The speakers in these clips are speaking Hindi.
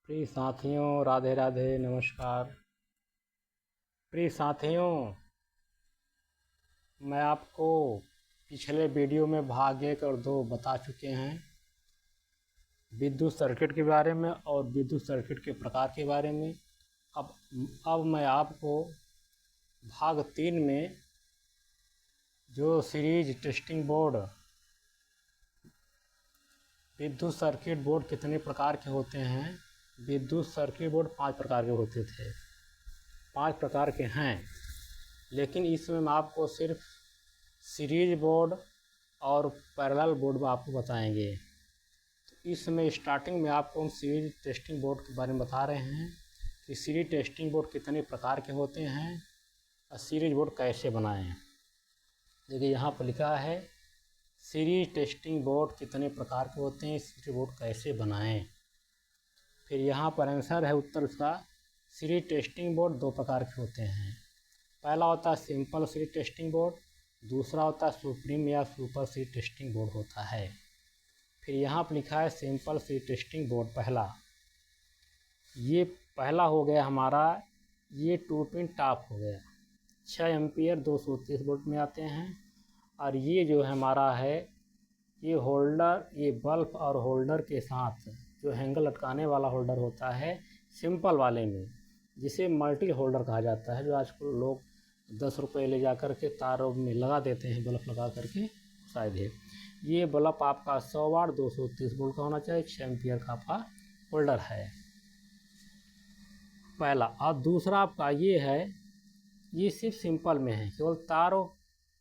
प्रिय साथियों, राधे राधे, नमस्कार। प्रिय साथियों, मैं आपको पिछले वीडियो में भाग 1 और 2 बता चुके हैं विद्युत सर्किट के बारे में और विद्युत सर्किट के प्रकार के बारे में। अब मैं आपको भाग 3 में जो सीरीज टेस्टिंग बोर्ड, विद्युत सर्किट बोर्ड कितने प्रकार के होते हैं। विद्युत सर्किट बोर्ड 5 प्रकार के होते थे, 5 प्रकार के हैं, लेकिन इसमें मैं आपको सिर्फ सीरीज बोर्ड और पैरेलल बोर्ड में आपको बताएंगे। तो इसमें स्टार्टिंग में आपको हम सीरीज टेस्टिंग बोर्ड के बारे में बता रहे हैं कि सीरीज टेस्टिंग बोर्ड कितने प्रकार के होते हैं और सीरीज बोर्ड कैसे बनाएं। देखिए यहाँ पर लिखा है सीरीज टेस्टिंग बोर्ड कितने प्रकार के होते हैं, सीरीज बोर्ड कैसे बनाएं। फिर यहाँ पर आंसर है उत्तर उसका। सीरीज टेस्टिंग बोर्ड 2 प्रकार के होते हैं। पहला होता है सिंपल सीरीज टेस्टिंग बोर्ड, दूसरा होता है सुप्रीम या सुपर सीरीज टेस्टिंग बोर्ड होता है। फिर यहाँ पर लिखा है सिंपल सीरीज टेस्टिंग बोर्ड पहला। ये पहला हो गया हमारा, ये 2 पिन टॉप हो गया, 6 एम्पियर 230 वोल्ट में आते हैं। और ये जो हमारा है, ये होल्डर, ये बल्ब और होल्डर के साथ जो हैंगल लटकाने वाला होल्डर होता है सिंपल वाले में, जिसे मल्टी होल्डर कहा जाता है, जो आजकल लोग 10 रुपये ले जा कर के तारों में लगा देते हैं, बल्ब लगा करके शायद है। ये बल्ब आपका 100 वाट 230 वोल्ट का होना चाहिए, 6 एम्पियर का आपका होल्डर है पहला। और दूसरा आपका ये है, ये सिर्फ सिंपल में है, केवल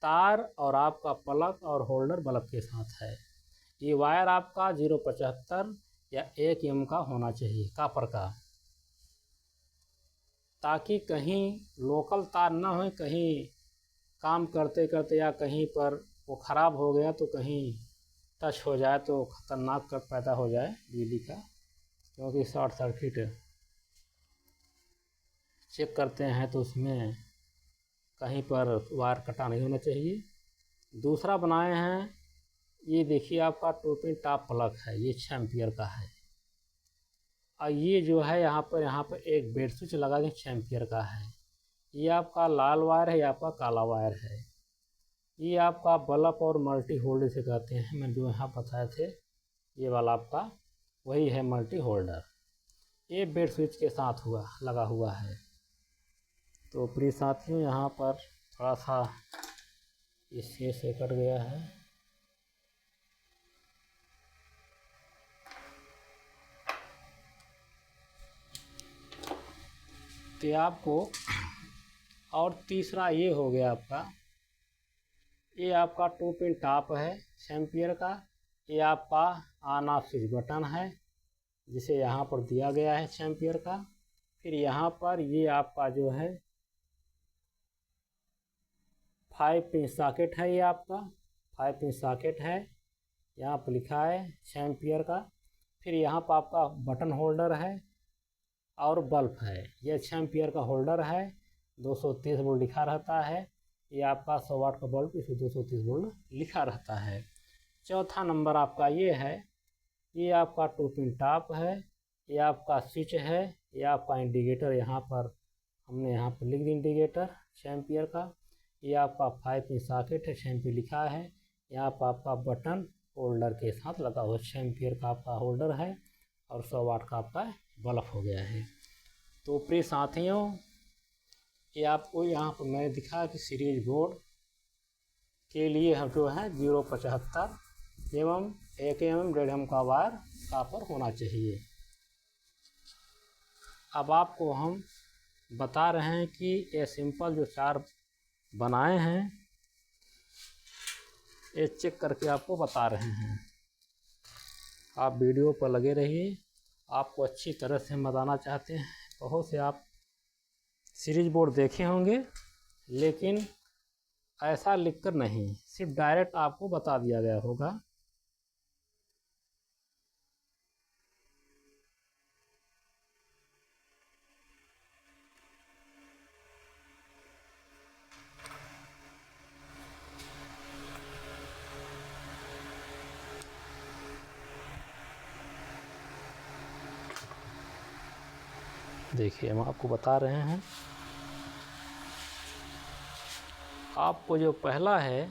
तार और आपका प्लग और होल्डर बल्ब के साथ है। ये वायर आपका 0.75 या 1 एम का होना चाहिए, कॉपर का, ताकि कहीं लोकल तार ना हो, कहीं काम करते करते या कहीं पर वो ख़राब हो गया तो कहीं टच हो जाए तो ख़तरनाक कर पैदा हो जाए बिजली का, क्योंकि शॉर्ट सर्किट चेक करते हैं तो उसमें कहीं पर वायर कटा नहीं होना चाहिए। दूसरा बनाए हैं, ये देखिए आपका 2 पिन टॉप प्लग है, ये 6 एम्पियर का है। और ये जो है यहाँ पर एक बेड स्विच लगा दें, 6 एम्पियर का है। ये आपका लाल वायर है, ये आपका काला वायर है। ये आपका बल्ब और मल्टी होल्डर से कहते हैं, मैं जो यहाँ बताए थे ये वाला आपका वही है मल्टी होल्डर। ये बेड स्विच के साथ लगा हुआ है। तो प्रिय साथियों, यहाँ पर थोड़ा सा इससे से कट गया है। तो आपको, और तीसरा ये हो गया आपका, ये आपका 2 पिन टॉप है 6 एम्पियर का। ये आपका ऑन ऑफ स्विच बटन है, जिसे यहाँ पर दिया गया है 6 एम्पियर का। फिर यहाँ पर ये आपका जो है 5 पिन सॉकेट है, ये आपका 5 पिन सॉकेट है, यहाँ पर लिखा है 6 एम्पियर का। फिर यहाँ पर आपका बटन होल्डर है और बल्ब है, ये 6 एम्पियर का होल्डर है, 230 वोल्ट लिखा रहता है। ये आपका 100 वाट का बल्ब, इसमें 230 वोल्ट लिखा रहता है। चौथा नंबर आपका ये है, ये आपका 2 पिन टॉप है, ये आपका स्विच है, ये आपका इंडिकेटर, यहाँ पर हमने यहाँ पर लिख दिया इंडिकेटर 6 एम्पियर का। ये आपका 5 पिन सॉकेट है, 6 एम्पियर लिखा है। यहाँ पर आपका बटन होल्डर के साथ लगा हुआ 6 एम्पियर का आपका होल्डर है और 100 वाट का आपका बल्ब हो गया है। तो प्रिय साथियों, ये आपको यहाँ पर मैंने दिखा कि सीरीज बोर्ड के लिए हम जो है 0.75 एवं 1 एम 1.5 एम का वायर कॉपर होना चाहिए। अब आपको हम बता रहे हैं कि ये सिंपल जो 4 बनाए हैं, ये चेक करके आपको बता रहे हैं। आप वीडियो पर लगे रहिए, आपको अच्छी तरह से हम बताना चाहते हैं। बहुत से आप सीरीज बोर्ड देखे होंगे, लेकिन ऐसा लिखकर नहीं, सिर्फ डायरेक्ट आपको बता दिया गया होगा। देखिए हम आपको बता रहे हैं, आपको जो पहला है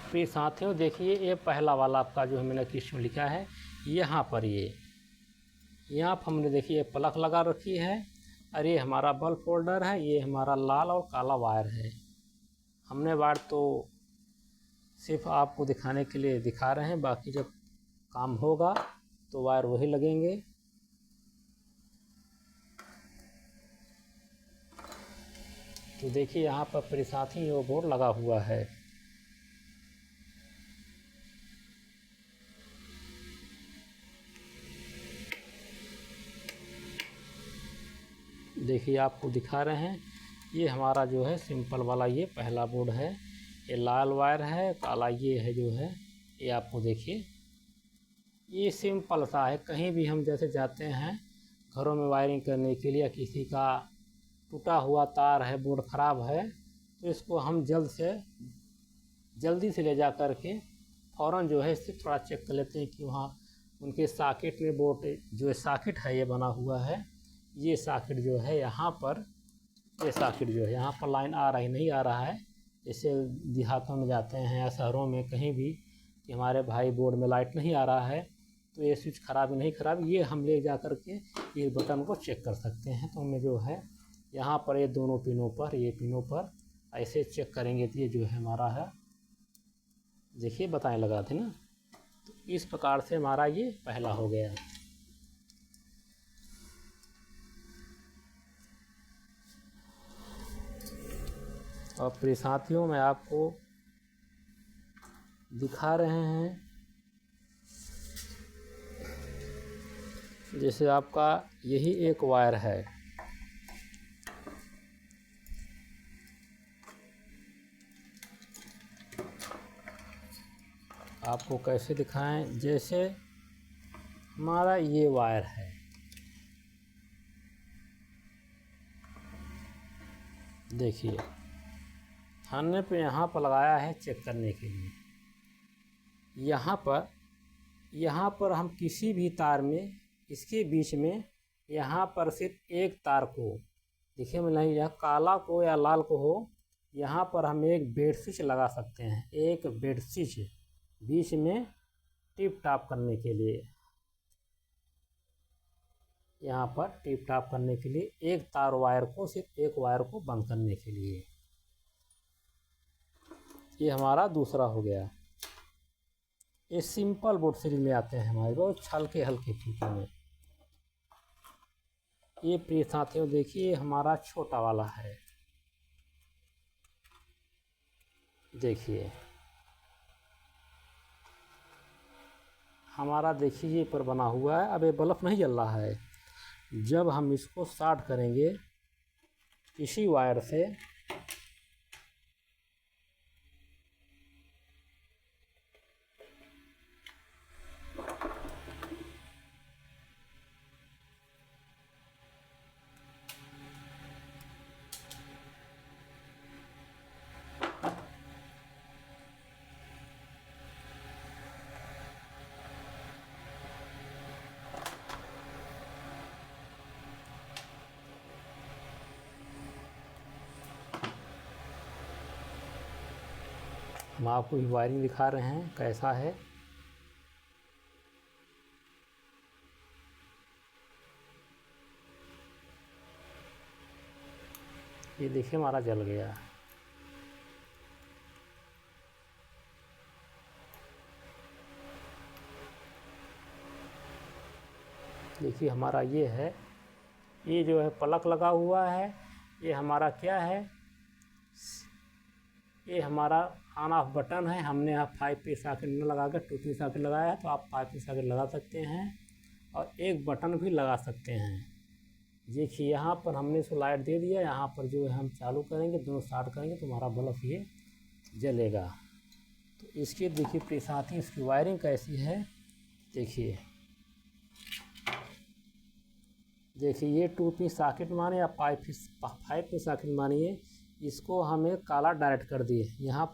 प्रिय साथियों, देखिए ये पहला वाला आपका जो है मैंने किस्म लिखा है, यहाँ पर यहाँ पर हमने देखिए प्लग लगा रखी है, और ये हमारा बल्ब होल्डर है, ये हमारा लाल और काला वायर है। हमने वायर तो सिर्फ आपको दिखाने के लिए दिखा रहे हैं, बाकी जब काम होगा तो वायर वही लगेंगे। तो देखिए यहाँ पर प्रिय साथी वो बोर्ड लगा हुआ है। देखिए आपको दिखा रहे हैं, ये हमारा जो है सिंपल वाला ये पहला बोर्ड है, ये लाल वायर है, काला ये है जो है, ये आपको देखिए ये सिंपल सा है। कहीं भी हम जैसे जाते हैं घरों में वायरिंग करने के लिए, किसी का टूटा हुआ तार है, बोर्ड ख़राब है, तो इसको हम जल्दी से ले जा कर के फ़ौरन जो है इससे थोड़ा चेक कर लेते हैं कि वहाँ उनके सॉकेट में बोर्ड जो सॉकेट है ये बना हुआ है, ये सॉकेट जो है यहाँ पर, ये सॉकेट जो है यहाँ पर लाइन आ रहा है नहीं आ रहा है। जैसे देहातों में जाते हैं या शहरों में कहीं भी कि हमारे भाई बोर्ड में लाइट नहीं आ रहा है, तो ये स्विच ख़राब नहीं ख़राब, ये हम ले जा कर के ये बटन को चेक कर सकते हैं। तो हमें जो है यहाँ पर ये दोनों पिनों पर, ये पिनों पर ऐसे चेक करेंगे तो ये जो है हमारा है, देखिए बताएं लगा थे ना। तो इस प्रकार से हमारा ये पहला हो गया। और प्रिय साथियों, मैं आपको दिखा रहे हैं, जैसे आपका यही एक वायर है, आपको कैसे दिखाएं, जैसे हमारा ये वायर है, देखिए हमने पे यहाँ पर लगाया है चेक करने के लिए। यहाँ पर हम किसी भी तार में इसके बीच में यहाँ पर सिर्फ एक तार को, देखिए मैं नहीं, यह काला को या लाल को हो, यहाँ पर हम एक बेड स्विच लगा सकते हैं, एक बेड स्विच बीच में टिप टॉप करने के लिए, यहाँ पर टिप टॉप करने के लिए एक तार वायर को, सिर्फ एक वायर को बंद करने के लिए। ये हमारा दूसरा हो गया। ये सिंपल बोर्ड सीरीज में आते हैं हमारे बहुत हल्के हल्के फीते में। ये प्रिय साथियों देखिए हमारा छोटा वाला है, देखिए हमारा, देखिए ये पर बना हुआ है। अब ये बल्ब नहीं जल रहा है, जब हम इसको शॉर्ट करेंगे इसी वायर से, हम आपको वायरिंग दिखा रहे हैं कैसा है। ये देखिए हमारा जल गया। देखिए हमारा ये है, ये जो है प्लग लगा हुआ है, ये हमारा क्या है, ये हमारा ऑन ऑफ बटन है। हमने यहाँ 5 पीस सॉकेट न लगा कर 2 पीस सॉकेट लगाया है, तो आप 5 पीस सॉकेट लगा सकते हैं और एक बटन भी लगा सकते हैं। देखिए यहाँ पर हमने इसको लाइट दे दिया, यहाँ पर जो है हम चालू करेंगे, दोनों स्टार्ट करेंगे तो हमारा बल्ब ये जलेगा। तो इसके देखिए प्रिय साथी इसकी वायरिंग कैसी है, देखिए ये 2 पीस सॉकेट माने या 5 पीस सॉकेट मानिए, इसको हमें काला डायरेक्ट कर दिए, यहाँ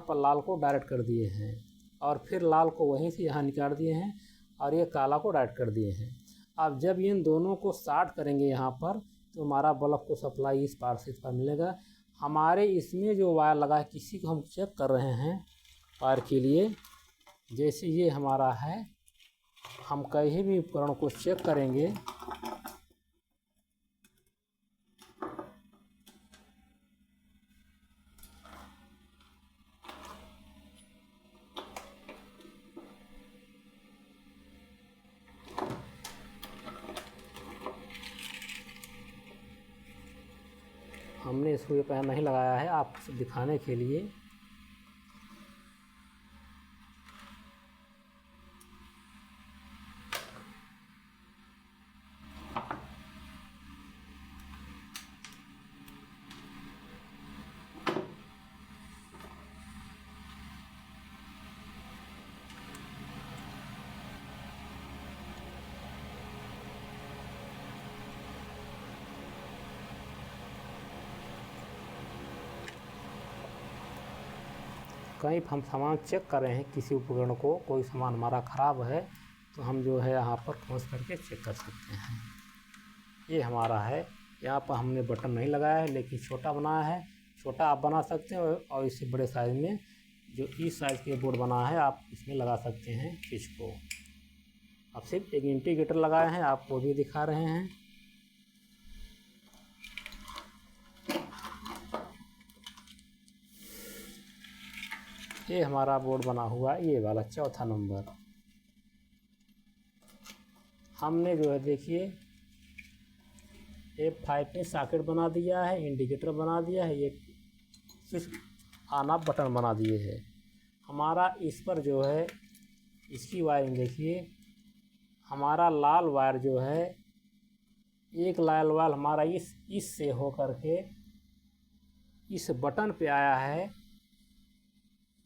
पर लाल को डायरेक्ट कर दिए हैं और फिर लाल को वहीं से यहाँ निकाल दिए हैं और ये काला को डायरेक्ट कर दिए हैं। अब जब इन दोनों को शॉर्ट करेंगे यहाँ पर तो हमारा बल्ब को सप्लाई इस पार से इस पार मिलेगा। हमारे इसमें जो वायर लगा है किसी को हम चेक कर रहे हैं वायर के लिए, जैसे ये हमारा है, हम कहीं भी उपकरण को चेक करेंगे हमने इसको ये पहले नहीं लगाया है आपको दिखाने के लिए। कहीं हम सामान चेक कर रहे हैं किसी उपकरण को, कोई सामान हमारा ख़राब है तो हम जो है यहाँ पर खोज करके चेक कर सकते हैं। ये हमारा है, यहाँ पर हमने बटन नहीं लगाया है लेकिन छोटा बनाया है। छोटा आप बना सकते हैं और इससे बड़े साइज़ में जो इस साइज़ के बोर्ड बना है आप इसमें लगा सकते हैं स्विच को। अब सिर्फ एक इंडिकेटर लगाए हैं, आपको भी दिखा रहे हैं। ये हमारा बोर्ड बना हुआ है, ये वाला चौथा नंबर। हमने जो है देखिए F5 में सॉकेट बना दिया है, इंडिकेटर बना दिया है, ये स्विच ऑन ऑफ बटन बना दिए है। हमारा इस पर जो है इसकी वायरिंग देखिए, हमारा लाल वायर जो है एक लाल वायर हमारा इस से हो करके इस बटन पे आया है।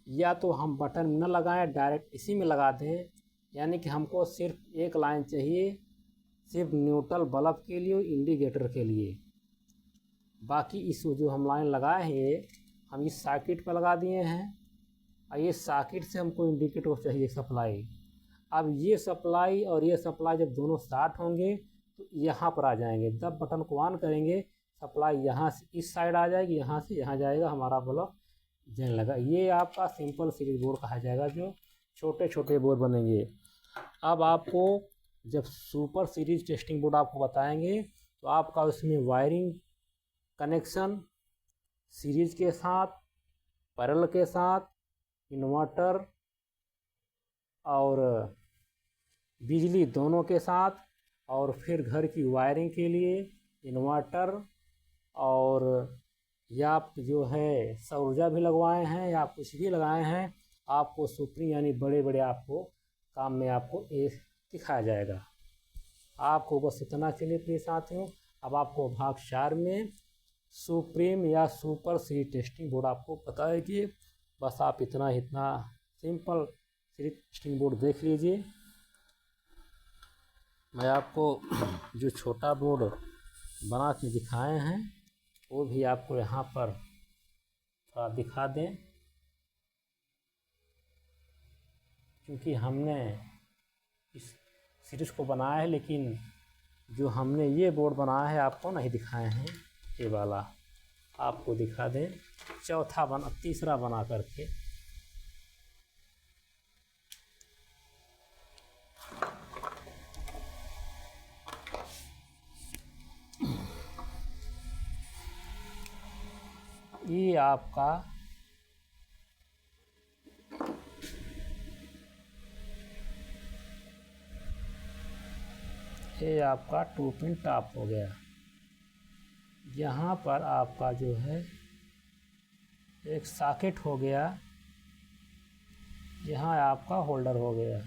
या तो हम बटन न लगाएं, डायरेक्ट इसी में लगा दें, यानी कि हमको सिर्फ एक लाइन चाहिए सिर्फ न्यूट्रल बल्ब के लिए, इंडिकेटर के लिए। बाकी इस जो हम लाइन लगाए हैं ये हम इस सॉकेट पर लगा दिए हैं और ये सॉकेट से हमको इंडिकेटर चाहिए सप्लाई। अब ये सप्लाई और ये सप्लाई जब दोनों शॉर्ट होंगे तो यहाँ पर आ जाएंगे। जब बटन को ऑन करेंगे सप्लाई यहाँ से इस साइड आ जाएगी, यहाँ से यहाँ जाएगा, हमारा बल्ब जलने लगा। ये आपका सिंपल सीरीज बोर्ड कहा जाएगा, जो छोटे छोटे बोर्ड बनेंगे। अब आपको जब सुपर सीरीज टेस्टिंग बोर्ड आपको बताएंगे तो आपका उसमें वायरिंग कनेक्शन सीरीज के साथ, पैरेलल के साथ, इन्वर्टर और बिजली दोनों के साथ, और फिर घर की वायरिंग के लिए इन्वर्टर और या आप जो है सौर ऊर्जा भी लगवाए हैं या कुछ भी लगाए हैं, आपको सुप्रीम यानी बड़े बड़े आपको काम में आपको ये दिखाया जाएगा। आपको बस इतना चलिए प्रिय साथियों, अब आपको भाग 4 में सुप्रीम या सुपर सीरीज टेस्टिंग बोर्ड आपको पता है कि बस आप इतना सिंपल सीरीज टेस्टिंग बोर्ड देख लीजिए। मैं आपको जो छोटा बोर्ड बना के दिखाए हैं वो भी आपको यहाँ पर थोड़ा दिखा दें, क्योंकि हमने इस सीरीज को बनाया है लेकिन जो हमने ये बोर्ड बनाया है आपको नहीं दिखाए हैं। ये वाला आपको दिखा दें, तीसरा बना करके। ये आपका ये आपका 2 पिन टॉप हो गया। यहाँ पर आपका जो है एक सॉकेट हो गया, यहाँ आपका होल्डर हो गया।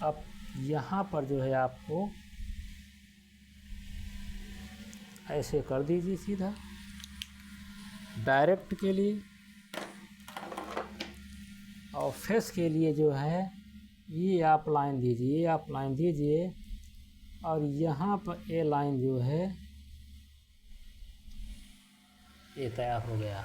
अब यहाँ पर जो है आपको ऐसे कर दीजिए सीधा डायरेक्ट के लिए, और फेस के लिए जो है ये आप लाइन दीजिए, आप लाइन दीजिए और यहाँ पर ये लाइन जो है ये तैयार हो गया।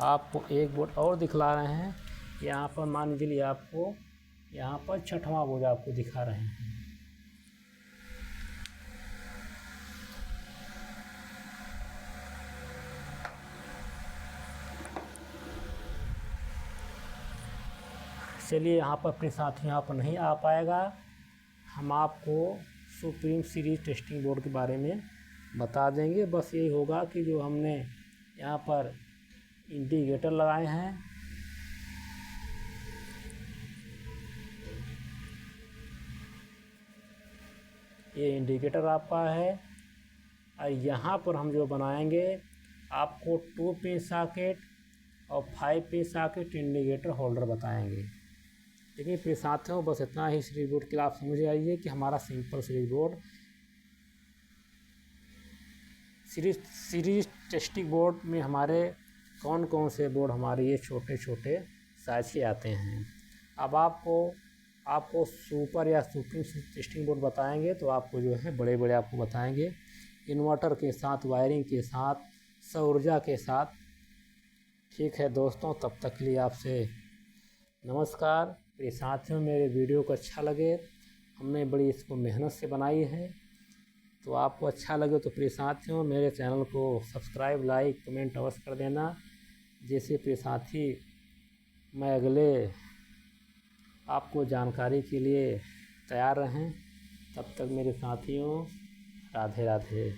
आपको एक बोर्ड और दिखला रहे हैं। यहाँ पर मान लीजिए आपको यहाँ पर छठवां बोर्ड आपको दिखा रहे हैं। चलिए यहाँ पर अपने साथी यहाँ पर नहीं आ पाएगा, हम आपको सुप्रीम सीरीज टेस्टिंग बोर्ड के बारे में बता देंगे। बस यही होगा कि जो हमने यहाँ पर इंडिकेटर लगाए हैं, ये इंडिकेटर आपका है और यहाँ पर हम जो बनाएंगे आपको 2 पिन सॉकेट और 5 पिन सॉकेट इंडिकेटर होल्डर बताएंगे। लेकिन फिर साथियों बस इतना ही सीरीज बोर्ड के लिए आप समझ आइए कि हमारा simple series board series testing board में हमारे कौन कौन से बोर्ड हमारे ये छोटे छोटे साइज के आते हैं। अब आपको सुपर या सुप्रीम टेस्टिंग बोर्ड बताएंगे तो आपको जो है बड़े बड़े आपको बताएंगे, इन्वर्टर के साथ, वायरिंग के साथ, सौर ऊर्जा के साथ। ठीक है दोस्तों, तब तक के लिए आपसे नमस्कार। मेरे साथियों, मेरे वीडियो को अच्छा लगे, हमने बड़ी इसको मेहनत से बनाई है, तो आपको अच्छा लगे तो प्रिय साथियों मेरे चैनल को सब्सक्राइब, लाइक, कमेंट अवश्य कर देना। जैसे प्रिय साथी मैं अगले आपको जानकारी के लिए तैयार रहें। तब तक मेरे साथियों राधे राधे।